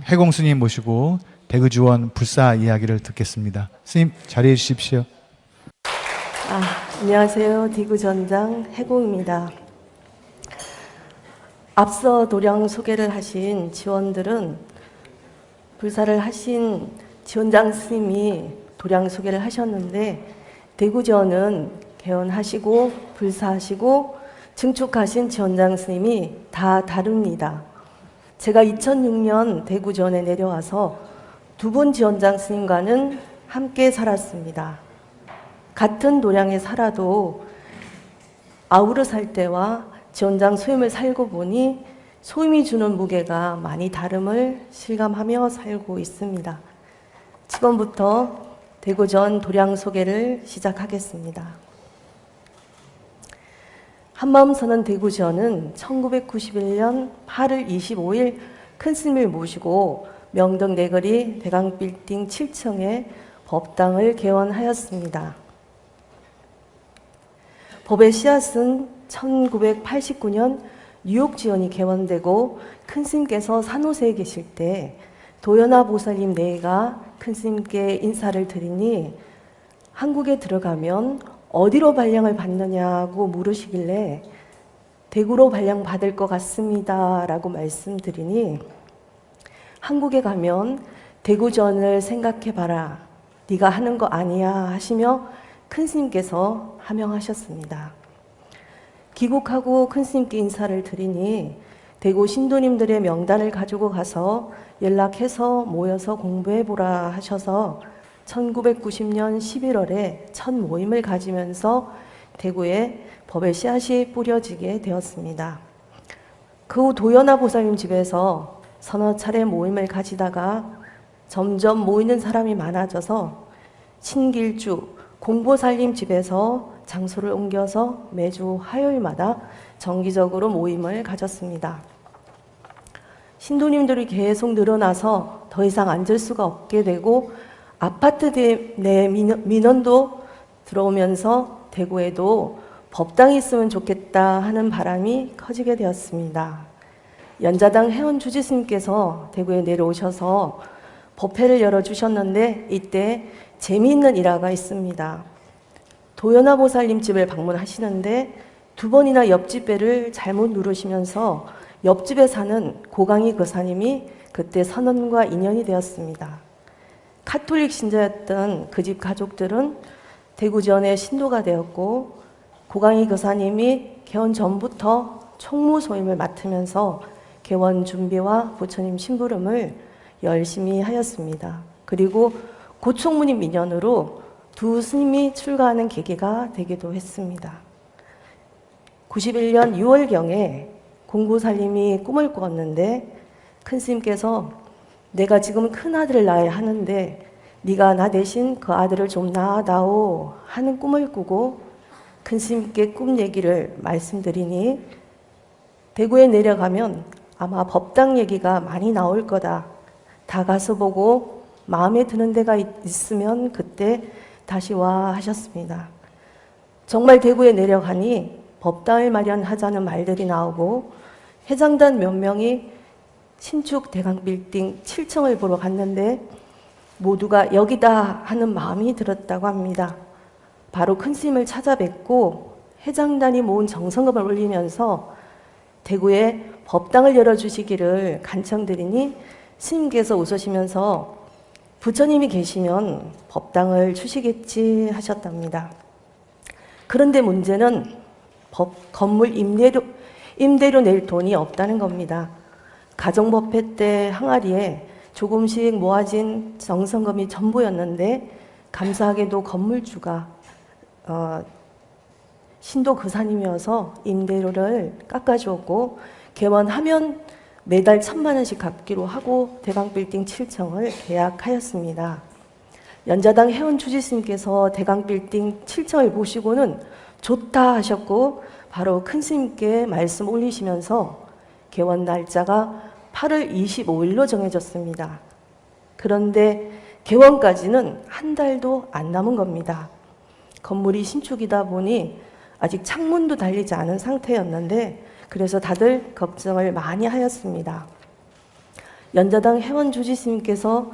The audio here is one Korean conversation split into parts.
해공 스님 모시고 대구지원 불사 이야기를 듣겠습니다. 스님 자리해 주십시오. 안녕하세요. 대구전장 해공입니다. 앞서 도량 소개를 하신 지원들은 불사를 하신 지원장 스님이 도량 소개를 하셨는데 대구지원은 개원하시고 불사하시고 증축하신 지원장 스님이 다 다릅니다. 제가 2006년 대구지원에 내려와서 두 분 지원장 스님과는 함께 살았습니다. 같은 도량에 살아도 아우르 살 때와 지원장 소임을 살고 보니 소임이 주는 무게가 많이 다름을 실감하며 살고 있습니다. 지금부터 대구전 도량 소개를 시작하겠습니다. 한마음선언 대구지원은 1991년 8월 25일 큰 스님을 모시고 명동 내거리 대강빌딩 7층에 법당을 개원하였습니다. 법의 씨앗은 1989년 뉴욕 지원이 개원되고 큰 스님께서 산호세에 계실 때 도연화 보살님 내가 큰 스님께 인사를 드리니 한국에 들어가면 어디로 발령을 받느냐고 물으시길래 대구로 발령 받을 것 같습니다 라고 말씀드리니 한국에 가면 대구전을 생각해봐라 네가 하는 거 아니야 하시며 큰 스님께서 하명하셨습니다. 귀국하고 큰 스님께 인사를 드리니 대구 신도님들의 명단을 가지고 가서 연락해서 모여서 공부해보라 하셔서 1990년 11월에 첫 모임을 가지면서 대구에 법의 씨앗이 뿌려지게 되었습니다. 그 후 도연화 보살님 집에서 서너 차례 모임을 가지다가 점점 모이는 사람이 많아져서 신길주 공보살님 집에서 장소를 옮겨서 매주 화요일마다 정기적으로 모임을 가졌습니다. 신도님들이 계속 늘어나서 더 이상 앉을 수가 없게 되고 아파트 내 민원도 들어오면서 대구에도 법당이 있으면 좋겠다 하는 바람이 커지게 되었습니다. 연자당 회원 주지스님께서 대구에 내려오셔서 법회를 열어주셨는데 이때 재미있는 일화가 있습니다. 도연화 보살님 집을 방문하시는데 두 번이나 옆집 배를 잘못 누르시면서 옆집에 사는 고강희 거사님이 그때 선원과 인연이 되었습니다. 카톨릭 신자였던 그 집 가족들은 대구지원의 신도가 되었고 고강희 거사님이 개원 전부터 총무 소임을 맡으면서 개원 준비와 부처님 심부름을 열심히 하였습니다. 그리고 고총무님 민연으로 두 스님이 출가하는 계기가 되기도 했습니다. 91년 6월경에 공보살님이 꿈을 꾸었는데 큰 스님께서 내가 지금 큰 아들을 낳아야 하는데 네가 나 대신 그 아들을 좀 낳아다오 하는 꿈을 꾸고 큰 스님께 꿈 얘기를 말씀드리니 대구에 내려가면 아마 법당 얘기가 많이 나올 거다. 다 가서 보고 마음에 드는 데가 있으면 그때 다시 와 하셨습니다. 정말 대구에 내려가니 법당을 마련하자는 말들이 나오고 회장단 몇 명이 신축 대강빌딩 7층을 보러 갔는데 모두가 여기다 하는 마음이 들었다고 합니다. 바로 큰 스님을 찾아뵙고 회장단이 모은 정성금을 올리면서 대구에 법당을 열어주시기를 간청드리니 스님께서 웃으시면서 부처님이 계시면 법당을 주시겠지 하셨답니다. 그런데 문제는 건물 임대료 낼 돈이 없다는 겁니다. 가정법회 때 항아리에 조금씩 모아진 정성금이 전부였는데 감사하게도 건물주가 신도 거사님이어서 임대료를 깎아주었고 개원하면 매달 1,000만 원씩 갚기로 하고 대강빌딩 7층을 계약하였습니다. 연자당 회원 주지스님께서 대강빌딩 7층을 보시고는 좋다 하셨고 바로 큰 스님께 말씀 올리시면서 개원 날짜가 8월 25일로 정해졌습니다. 그런데 개원까지는 한 달도 안 남은 겁니다. 건물이 신축이다 보니 아직 창문도 달리지 않은 상태였는데 그래서 다들 걱정을 많이 하였습니다. 연자당 회원 주지스님께서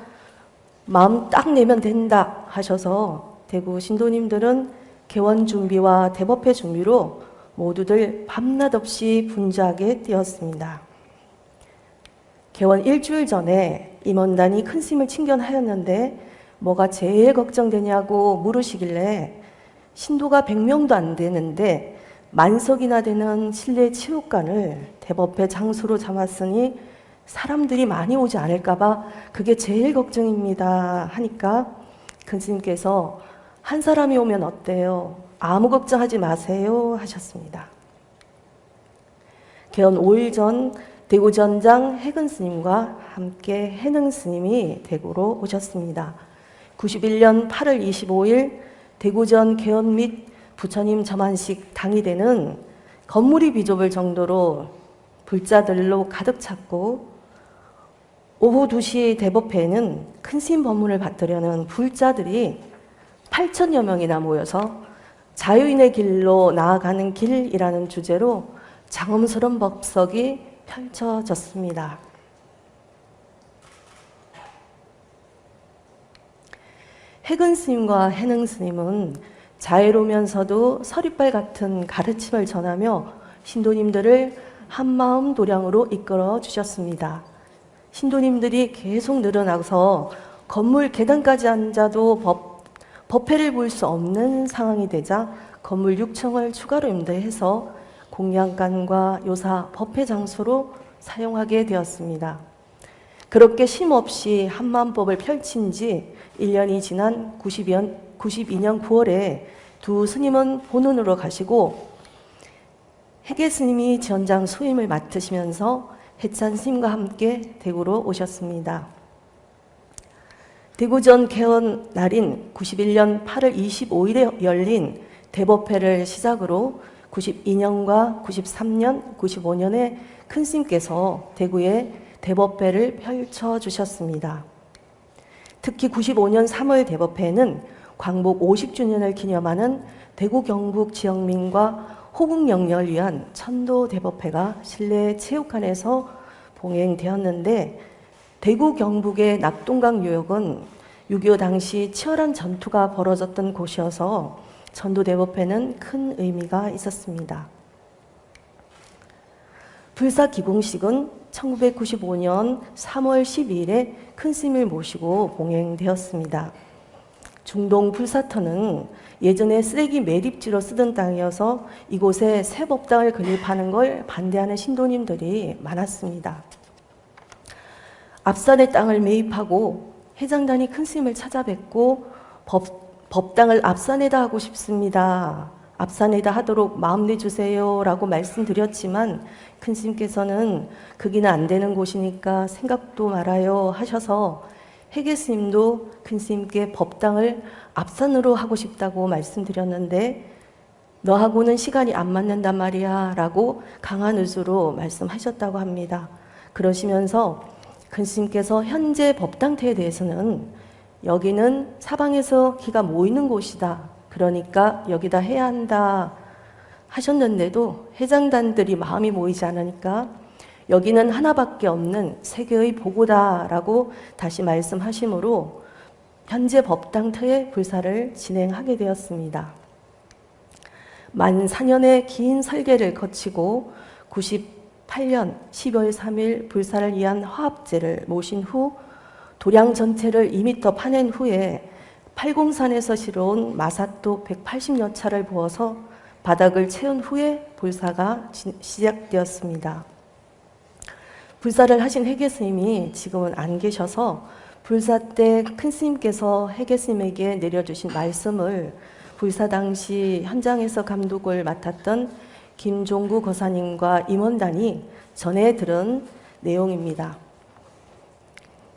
마음 딱 내면 된다 하셔서 대구 신도님들은 개원 준비와 대법회 준비로 모두들 밤낮 없이 분주하게 뛰었습니다. 개원 일주일 전에 임원단이 큰 스님을 친견하였는데 뭐가 제일 걱정되냐고 물으시길래 신도가 100명도 안 되는데 만석이나 되는 실내 체육관을 대법회 장소로 잡았으니 사람들이 많이 오지 않을까 봐 그게 제일 걱정입니다 하니까 큰 스님께서 한 사람이 오면 어때요? 아무 걱정하지 마세요 하셨습니다. 개원 5일 전 대구전장 해근 스님과 함께 해능 스님이 대구로 오셨습니다. 91년 8월 25일 대구전 개원 및 부처님 점안식 당일에는 건물이 비좁을 정도로 불자들로 가득 찼고 오후 2시 대법회에는 큰 스님 법문을 받으려는 불자들이 8천여 명이나 모여서 자유인의 길로 나아가는 길이라는 주제로 장엄스러운 법석이 펼쳐졌습니다. 해근 스님과 해능 스님은 자애로면서도 서리빨 같은 가르침을 전하며 신도님들을 한마음 도량으로 이끌어 주셨습니다. 신도님들이 계속 늘어나서 건물 계단까지 앉아도 법회를 볼 수 없는 상황이 되자 건물 6층을 추가로 임대해서 공양관과 요사 법회 장소로 사용하게 되었습니다. 그렇게 쉼없이 한마음법을 펼친 지 1년이 지난 92년 9월에 두 스님은 본원으로 가시고 해계 스님이 전장 수임을 맡으시면서 해찬 스님과 함께 대구로 오셨습니다. 대구전 개원 날인 91년 8월 25일에 열린 대법회를 시작으로 92년과 93년, 95년에 큰 스님께서 대구에 대법회를 펼쳐주셨습니다. 특히 95년 3월 대법회는 광복 50주년을 기념하는 대구 경북 지역민과 호국 영령을 위한 천도 대법회가 실내 체육관에서 봉행되었는데 대구 경북의 낙동강 유역은 6.25 당시 치열한 전투가 벌어졌던 곳이어서 천도 대법회는 큰 의미가 있었습니다. 불사 기공식은 1995년 3월 12일에 큰 스님을 모시고 봉행되었습니다. 중동 불사터는 예전에 쓰레기 매립지로 쓰던 땅이어서 이곳에 새 법당을 건립하는 걸 반대하는 신도님들이 많았습니다. 앞산의 땅을 매입하고 해장단이 큰 스님을 찾아뵙고 법당을 앞산에다 하고 싶습니다. 앞산에다 하도록 마음 내주세요 라고 말씀드렸지만 큰 스님께서는 거기는 안 되는 곳이니까 생각도 말아요 하셔서 해계 스님도 큰 스님께 법당을 앞산으로 하고 싶다고 말씀드렸는데 너하고는 시간이 안 맞는단 말이야 라고 강한 의수로 말씀하셨다고 합니다. 그러시면서 큰 스님께서 현재 법당태에 대해서는 여기는 사방에서 기가 모이는 곳이다. 그러니까 여기다 해야 한다 하셨는데도 해장단들이 마음이 모이지 않으니까 여기는 하나밖에 없는 세계의 보고다라고 다시 말씀하시므로 현재 법당터의 불사를 진행하게 되었습니다. 만 4년의 긴 설계를 거치고 98년 12월 3일 불사를 위한 화합제를 모신 후 도량 전체를 2m 파낸 후에 팔공산에서 실어온 마사토 180여 차를 부어서 바닥을 채운 후에 불사가 시작되었습니다. 불사를 하신 해계 스님이 지금은 안 계셔서 불사 때 큰 스님께서 해계 스님에게 내려주신 말씀을 불사 당시 현장에서 감독을 맡았던 김종구 거사님과 임원단이 전해 들은 내용입니다.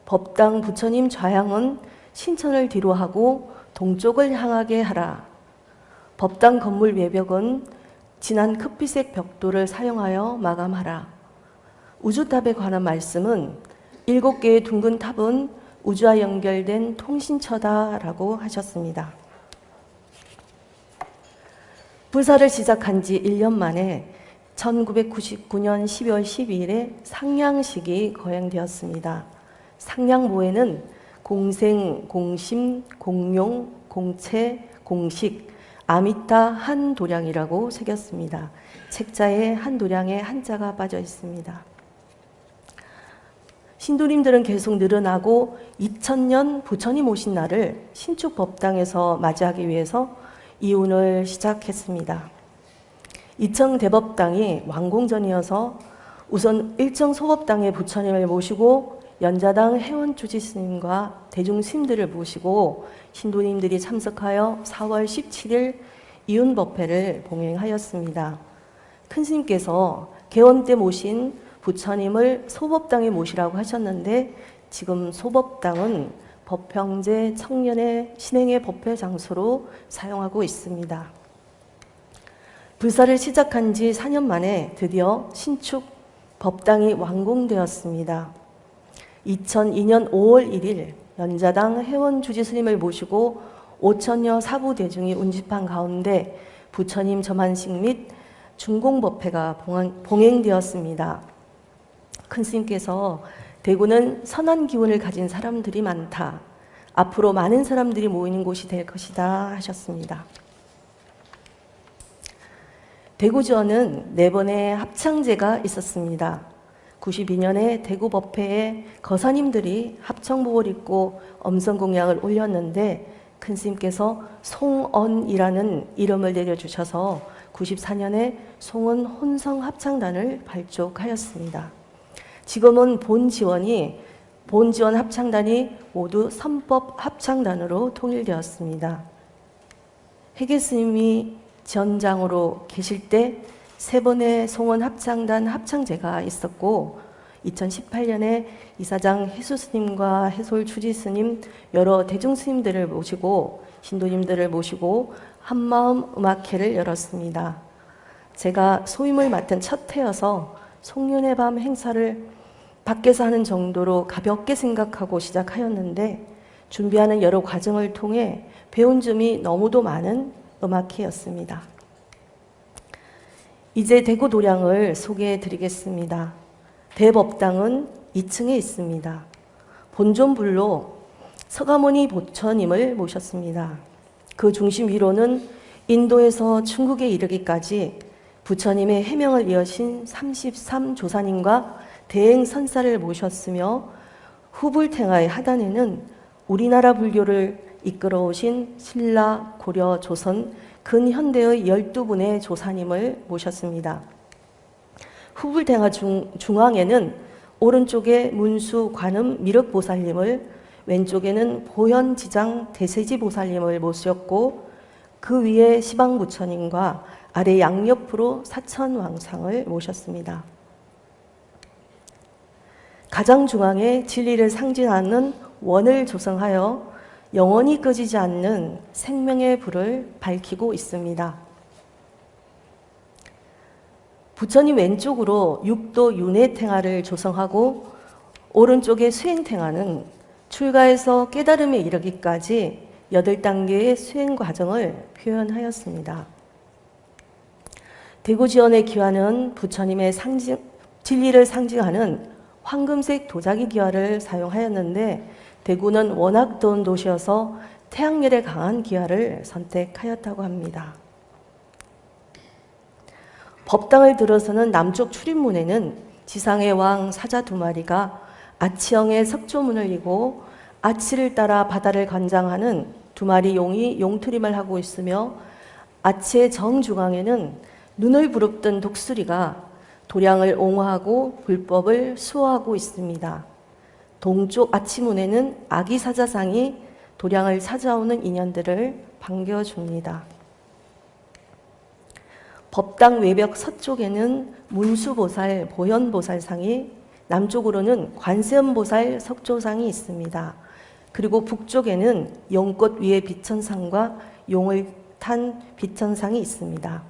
법당 부처님 좌향은 신천을 뒤로 하고 동쪽을 향하게 하라. 법당 건물 외벽은 진한 커피색 벽돌을 사용하여 마감하라. 우주탑에 관한 말씀은 7개의 둥근 탑은 우주와 연결된 통신처다라고 하셨습니다. 불사를 시작한 지 1년 만에 1999년 12월 12일에 상량식이 거행되었습니다. 상량모에는 공생, 공심, 공용, 공채, 공식, 아미타 한도량이라고 새겼습니다. 책자에 한도량에 한자가 빠져 있습니다. 신도님들은 계속 늘어나고 2000년 부처님 오신 날을 신축 법당에서 맞이하기 위해서 이운을 시작했습니다. 2층 대법당이 완공전이어서 우선 1층 소법당에 부처님을 모시고 연자당 회원주지 스님과 대중 스님들을 모시고 신도님들이 참석하여 4월 17일 이운법회를 봉행하였습니다. 큰 스님께서 개원 때 모신 부처님을 소법당에 모시라고 하셨는데 지금 소법당은 법형제 청년의 신행의 법회 장소로 사용하고 있습니다. 불사를 시작한 지 4년 만에 드디어 신축 법당이 완공되었습니다. 2002년 5월 1일 연자당 회원주지 스님을 모시고 5천여 사부 대중이 운집한 가운데 부처님 점안식 및 중공법회가 봉행되었습니다. 큰 스님께서 대구는 선한 기운을 가진 사람들이 많다. 앞으로 많은 사람들이 모이는 곳이 될 것이다 하셨습니다. 대구지원은 4번의 합창제가 있었습니다. 92년에 대구 법회에 거사님들이 합청복을 입고 엄성공양을 올렸는데 큰 스님께서 송언이라는 이름을 내려주셔서 94년에 송언 혼성 합창단을 발족하였습니다. 지금은 본지원 합창단이 모두 선법 합창단으로 통일되었습니다. 회계 스님이 전장으로 계실 때 3번의 송원 합창단 합창제가 있었고 2018년에 이사장 해수 스님과 해솔 추지 스님 여러 대중 스님들을 모시고 신도님들을 모시고 한마음 음악회를 열었습니다. 제가 소임을 맡은 첫 해여서 송년회 밤 행사를 밖에서 하는 정도로 가볍게 생각하고 시작하였는데 준비하는 여러 과정을 통해 배운 점이 너무도 많은 음악회였습니다. 이제 대구 도량을 소개해 드리겠습니다. 대법당은 2층에 있습니다. 본존불로 서가모니 부처님을 모셨습니다. 그 중심 위로는 인도에서 중국에 이르기까지 부처님의 해명을 이어신 33조사님과 대행선사를 모셨으며 후불탱하의 하단에는 우리나라 불교를 이끌어오신 신라, 고려, 조선, 근현대의 12분의 조사님을 모셨습니다. 후불탱하 중앙에는 오른쪽에 문수, 관음, 미륵보살님을 왼쪽에는 보현지장, 대세지보살님을 모셨고 그 위에 시방부처님과 아래 양옆으로 사천왕상을 모셨습니다. 가장 중앙에 진리를 상징하는 원을 조성하여 영원히 꺼지지 않는 생명의 불을 밝히고 있습니다. 부처님 왼쪽으로 육도 윤회탱화를 조성하고 오른쪽에 수행탱화는 출가에서 깨달음에 이르기까지 8단계의 수행 과정을 표현하였습니다. 대구지원의 기와는 부처님의 진리를 상징하는 황금색 도자기 기와를 사용하였는데 대구는 워낙 더운 도시여서 태양열에 강한 기와를 선택하였다고 합니다. 법당을 들어서는 남쪽 출입문에는 지상의 왕 사자 2마리가 아치형의 석조문을 이고 아치를 따라 바다를 관장하는 2마리 용이 용투림을 하고 있으며 아치의 정중앙에는 눈을 부릅뜬 독수리가 도량을 옹호하고 불법을 수호하고 있습니다. 동쪽 아치문에는 아기 사자상이 도량을 찾아오는 인연들을 반겨줍니다. 법당 외벽 서쪽에는 문수보살, 보현보살상이, 남쪽으로는 관세음보살 석조상이 있습니다. 그리고 북쪽에는 용꽃 위에 비천상과 용을 탄 비천상이 있습니다.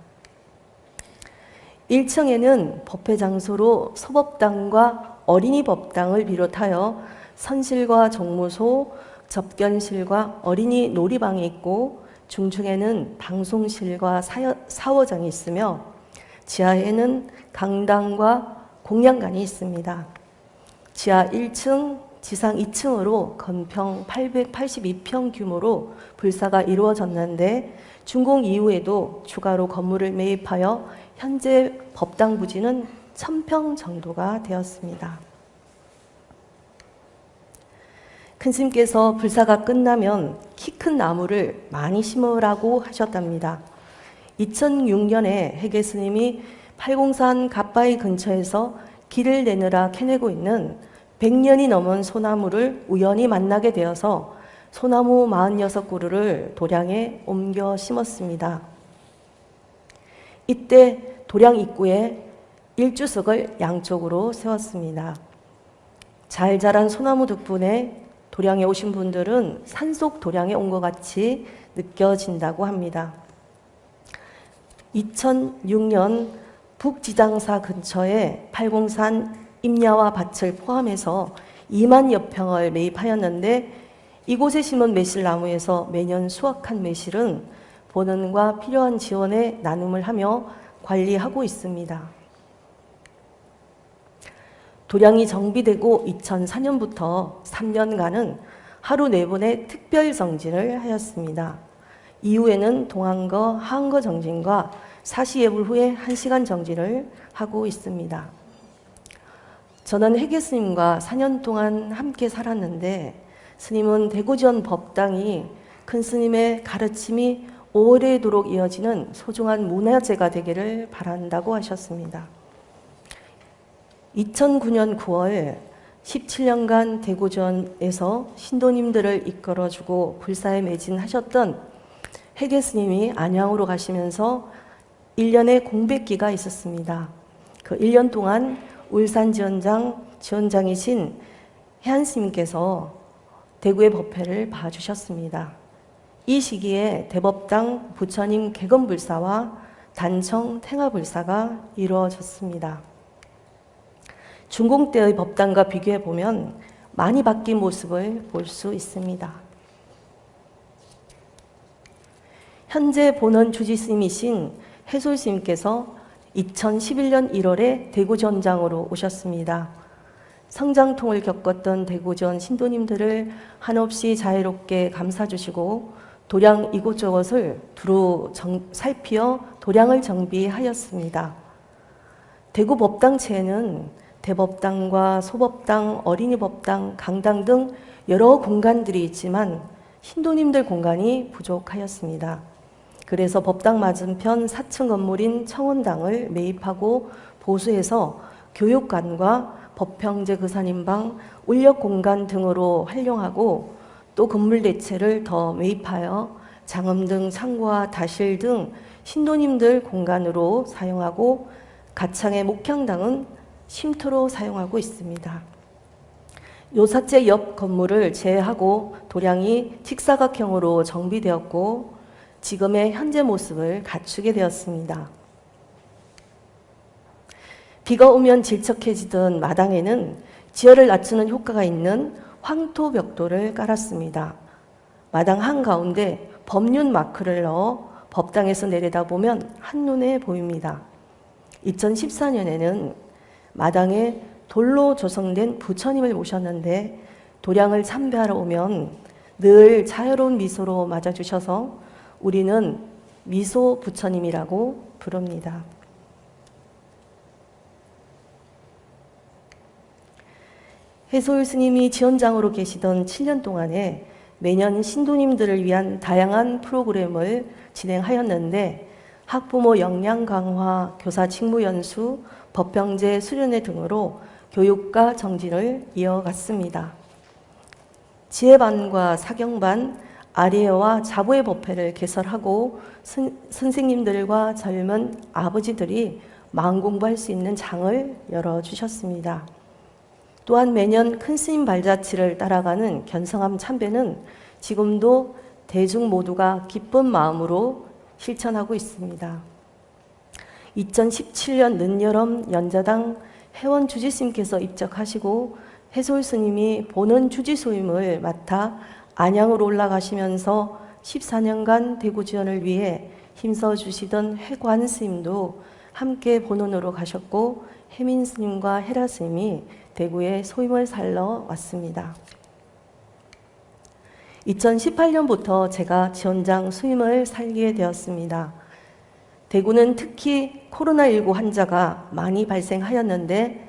1층에는 법회 장소로 소법당과 어린이 법당을 비롯하여 선실과 정무소, 접견실과 어린이 놀이방이 있고 중층에는 방송실과 사워장이 있으며 지하에는 강당과 공양관이 있습니다. 지하 1층, 지상 2층으로 건평 882평 규모로 불사가 이루어졌는데 준공 이후에도 추가로 건물을 매입하여 현재 법당 부지는 1000평 정도가 되었습니다. 큰 스님께서 불사가 끝나면 키 큰 나무를 많이 심으라고 하셨답니다. 2006년에 해계 스님이 팔공산 갓바위 근처에서 길을 내느라 캐내고 있는 100년이 넘은 소나무를 우연히 만나게 되어서 소나무 46그루를 도량에 옮겨 심었습니다. 이때 도량 입구에 일주석을 양쪽으로 세웠습니다. 잘 자란 소나무 덕분에 도량에 오신 분들은 산속 도량에 온 것 같이 느껴진다고 합니다. 2006년 북지장사 근처에 팔공산 임야와 밭을 포함해서 2만여 평을 매입하였는데 이곳에 심은 매실나무에서 매년 수확한 매실은 본원과 필요한 지원에 나눔을 하며 관리하고 있습니다. 도량이 정비되고 2004년부터 3년간은 하루 4번의 특별 정진을 하였습니다. 이후에는 동안거, 하안거 정진과 사시예불 후에 1시간 정진을 하고 있습니다. 저는 해계 스님과 4년 동안 함께 살았는데 스님은 대구지원 법당이 큰 스님의 가르침이 오래도록 이어지는 소중한 문화재가 되기를 바란다고 하셨습니다. 2009년 9월 17년간 대구전에서 신도님들을 이끌어주고 불사에 매진하셨던 해계 스님이 안양으로 가시면서 1년의 공백기가 있었습니다. 그 1년 동안 울산 지원장이신 해안 스님께서 대구의 법회를 봐주셨습니다. 이 시기에 대법당 부처님 개검불사와 단청 탱화불사가 이루어졌습니다. 준공 때의 법당과 비교해 보면 많이 바뀐 모습을 볼 수 있습니다. 현재 본원 주지스님이신 해솔스님께서 2011년 1월에 대구전장으로 오셨습니다. 성장통을 겪었던 대구전 신도님들을 한없이 자애롭게 감싸주시고 도량 이곳저곳을 두루 살피어 도량을 정비하였습니다. 대구 법당체에는 대법당과 소법당, 어린이법당, 강당 등 여러 공간들이 있지만 신도님들 공간이 부족하였습니다. 그래서 법당 맞은편 4층 건물인 청원당을 매입하고 보수해서 교육관과 법형제 그사님방, 울력공간 등으로 활용하고 또 건물 대체를 더 매입하여 장엄 등 창고와 다실 등 신도님들 공간으로 사용하고 가창의 목향당은 쉼터로 사용하고 있습니다. 요사제 옆 건물을 제외하고 도량이 직사각형으로 정비되었고 지금의 현재 모습을 갖추게 되었습니다. 비가 오면 질척해지던 마당에는 지열을 낮추는 효과가 있는 황토벽돌을 깔았습니다. 마당 한가운데 법륜 마크를 넣어 법당에서 내려다보면 한눈에 보입니다. 2014년에는 마당에 돌로 조성된 부처님을 모셨는데 도량을 참배하러 오면 늘 자유로운 미소로 맞아주셔서 우리는 미소 부처님이라고 부릅니다. 해솔 스님이 지원장으로 계시던 7년 동안에 매년 신도님들을 위한 다양한 프로그램을 진행하였는데 학부모 역량 강화, 교사 직무 연수, 법병제 수련회 등으로 교육과 정진을 이어갔습니다. 지혜반과 사경반, 아리에와 자부의 법회를 개설하고 선생님들과 젊은 아버지들이 마음 공부할 수 있는 장을 열어주셨습니다. 또한 매년 큰 스님 발자취를 따라가는 견성암 참배는 지금도 대중 모두가 기쁜 마음으로 실천하고 있습니다. 2017년 늦여름 연자당 해원 주지스님께서 입적하시고 해솔 스님이 본원 주지소임을 맡아 안양으로 올라가시면서 14년간 대구 지원을 위해 힘써 주시던 해관 스님도 함께 본원으로 가셨고 혜민 스님과 헤라 스님이 대구에 소임을 살러 왔습니다. 2018년부터 제가 지원장 수임을 살게 되었습니다. 대구는 특히 코로나19 환자가 많이 발생하였는데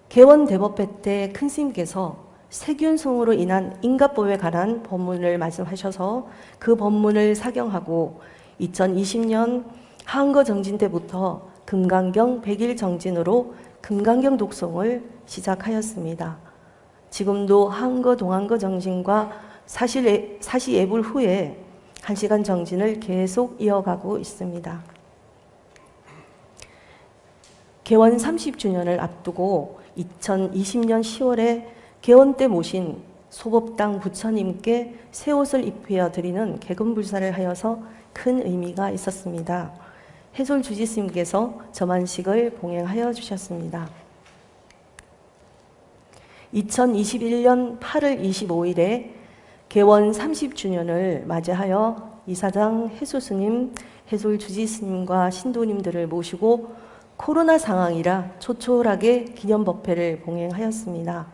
개원 대법회 때 큰 스님께서 세균성으로 인한 인가법에 관한 법문을 말씀하셔서 그 법문을 사경하고 2020년 한거 정진 때부터 금강경 100일 정진으로 금강경 독송을 시작하였습니다. 지금도 한거 동한거 정진과 사시예불 후에 1시간 정진을 계속 이어가고 있습니다. 개원 30주년을 앞두고 2020년 10월에 개원 때 모신 소법당 부처님께 새 옷을 입혀 드리는 개근불사를 하여서 큰 의미가 있었습니다. 해솔 주지스님께서 점안식을 봉행하여 주셨습니다. 2021년 8월 25일에 개원 30주년을 맞이하여 이사장 해수스님, 해솔 주지스님과 신도님들을 모시고 코로나 상황이라 초촐하게 기념법회를 봉행하였습니다.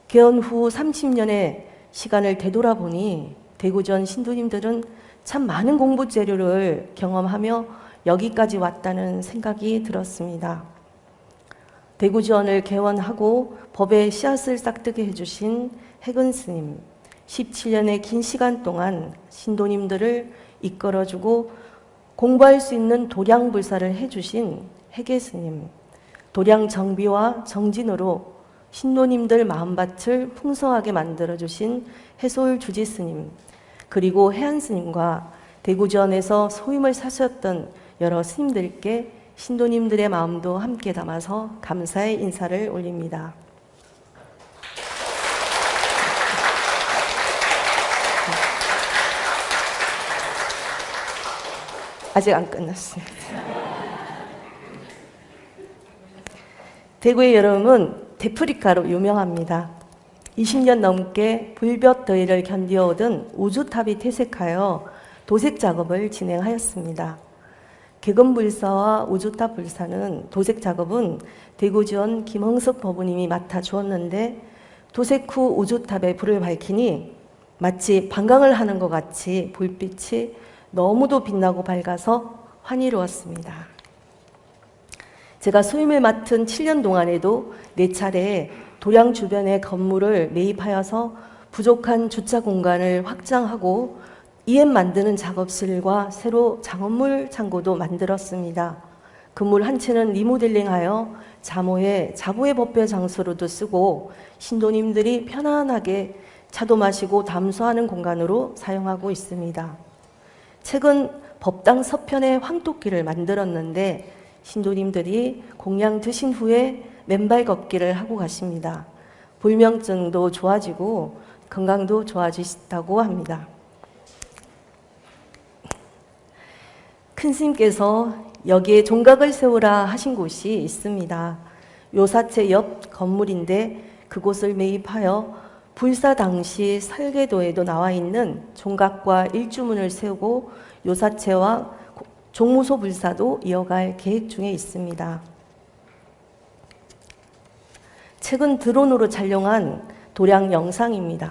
개원 후 30년의 시간을 되돌아보니 대구전 신도님들은 참 많은 공부 재료를 경험하며 여기까지 왔다는 생각이 들었습니다. 대구지원을 개원하고 법의 씨앗을 싹트게 해주신 해근 스님, 17년의 긴 시간 동안 신도님들을 이끌어주고 공부할 수 있는 도량불사를 해주신 해계 스님, 도량 정비와 정진으로 신도님들 마음밭을 풍성하게 만들어주신 해솔 주지 스님, 그리고 해안 스님과 대구지원에서 소임을 사셨던 여러 스님들께 신도님들의 마음도 함께 담아서 감사의 인사를 올립니다. 아직 안 끝났습니다. 대구의 여름은 데프리카로 유명합니다. 20년 넘게 불볕 더위를 견디어오던 우주탑이 퇴색하여 도색 작업을 진행하였습니다. 개근불사와 우주탑 불사는 도색 작업은 대구지원 김흥석 법우님이 맡아 주었는데 도색 후 우주탑에 불을 밝히니 마치 방광을 하는 것 같이 불빛이 너무도 빛나고 밝아서 환희로웠습니다. 제가 소임을 맡은 7년 동안에도 4차례 도량 주변의 건물을 매입하여서 부족한 주차 공간을 확장하고 EM 만드는 작업실과 새로 작업물 창고도 만들었습니다. 건물 한 채는 리모델링하여 자부의 법회 장소로도 쓰고 신도님들이 편안하게 차도 마시고 담수하는 공간으로 사용하고 있습니다. 최근 법당 서편에 황토길을 만들었는데 신도님들이 공양 드신 후에 맨발 걷기를 하고 가십니다. 불면증도 좋아지고 건강도 좋아지시다고 합니다. 큰 스님께서 여기에 종각을 세우라 하신 곳이 있습니다. 요사체 옆 건물인데 그곳을 매입하여 불사 당시 설계도에도 나와 있는 종각과 일주문을 세우고 요사체와 종무소 불사도 이어갈 계획 중에 있습니다. 최근 드론으로 촬영한 도량 영상입니다.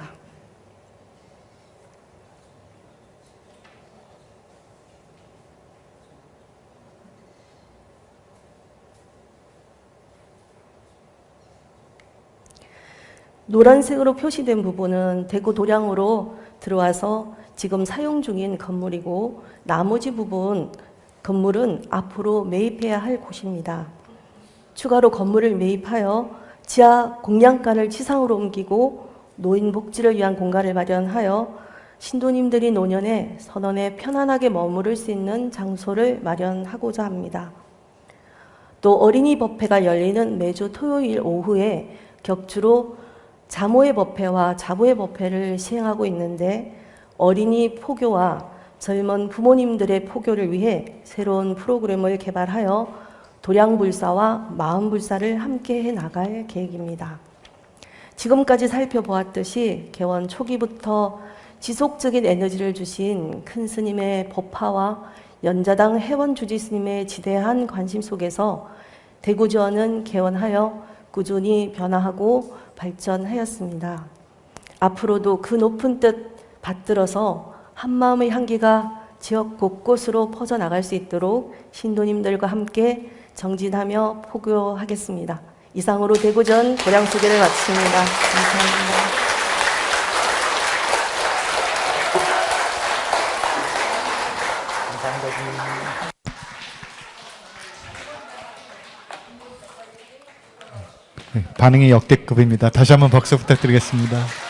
노란색으로 표시된 부분은 대구 도량으로 들어와서 지금 사용 중인 건물이고 나머지 부분 건물은 앞으로 매입해야 할 곳입니다. 추가로 건물을 매입하여 지하 공양간을 지상으로 옮기고 노인 복지를 위한 공간을 마련하여 신도님들이 노년에 선원에 편안하게 머무를 수 있는 장소를 마련하고자 합니다. 또 어린이 법회가 열리는 매주 토요일 오후에 격주로 자모의 법회와 자부의 법회를 시행하고 있는데 어린이 포교와 젊은 부모님들의 포교를 위해 새로운 프로그램을 개발하여 도량불사와 마음불사를 함께 해 나갈 계획입니다. 지금까지 살펴보았듯이 개원 초기부터 지속적인 에너지를 주신 큰 스님의 법화와 연자당 회원 주지스님의 지대한 관심 속에서 대구지원은 개원하여 꾸준히 변화하고 발전하였습니다. 앞으로도 그 높은 뜻 받들어서 한마음의 향기가 지역 곳곳으로 퍼져나갈 수 있도록 신도님들과 함께 정진하며 포교하겠습니다. 이상으로 대구전 도량 소개를 마칩니다. 감사합니다. 반응이 역대급입니다. 다시 한번 박수 부탁드리겠습니다.